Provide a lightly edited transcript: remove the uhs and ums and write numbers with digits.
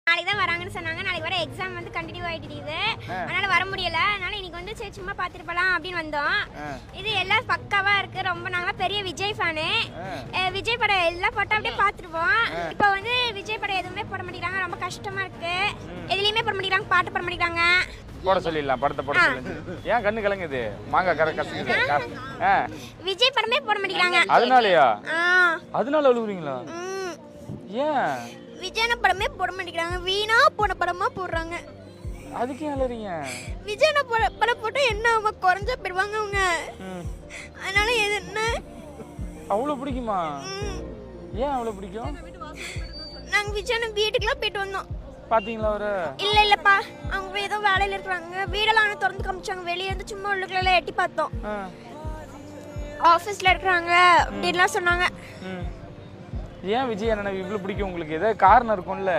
நாளைக்கு தான் வராங்கன்னு சொன்னாங்க. நாளைக்கு வர எக்ஸாம் வந்து கண்டினியூ ஆயிட்டு அதனால வர முடியல. அதனால இன்னைக்கு வந்து சரி சும்மா பார்த்துட்டு போலாம் அப்படின்னு வந்தோம். இது எல்லாம் பக்காவா இருக்கு. ரொம்ப நாங்களாம் பெரிய விஜய் ஃபேனு. விஜய் படம் எல்லாம் போட்டோ அப்படியே பார்த்துருப்போம். இப்போ வந்து விஜய் படம் எதுவுமே போட மாட்டேங்கிறாங்க. ரொம்ப கஷ்டமா இருக்கு. எதுலையுமே போட மாட்டேங்கிறாங்க. பாட்டு போட மாட்டேங்கிறாங்க. போட சொல்லிடலாம், படத்தை போட சொல்லி. ஏன் கண்ணு கலங்குது? மாங்கா கசக்குது. விஜய் படமே போட மாட்டேங்கிறாங்க. அதனாலயா? அதனால அழுகுறீங்களா? ஏன் விஜய் படமே போட மாட்டேங்கிறாங்க. வீணா போன படமா போடுறாங்க. அதுக்கு ஏன் அழுறீங்க? விஜய் படம் போட்டா என்ன அவங்க குறைஞ்சா போயிடுவாங்க அவங்க. அதனால எது என்ன அவ்வளவு பிடிக்குமா? ஏன் அவ்வளவு பிடிக்கும்? நாங்க விஜய் வீட்டுக்குலாம் போயிட்டு வந்தோம். பாத்தீங்களா அவரை? இல்லப்பா, அவங்க ஏதோ வேலையில இருக்காங்க. வீடெல்லாம் திறந்து காமிச்சாங்க. வெளியே இருந்து சும்மா உள்ளுக்குள்ள எட்டி பார்த்தோம். ஆபீஸ்ல இருக்காங்க அப்படின்லாம் சொன்னாங்க. ஏன் விஜய் அண்ணனை இவ்வளவு பிடிக்கும் உங்களுக்கு? ஏதாவது காரணம் இருக்கும்ல?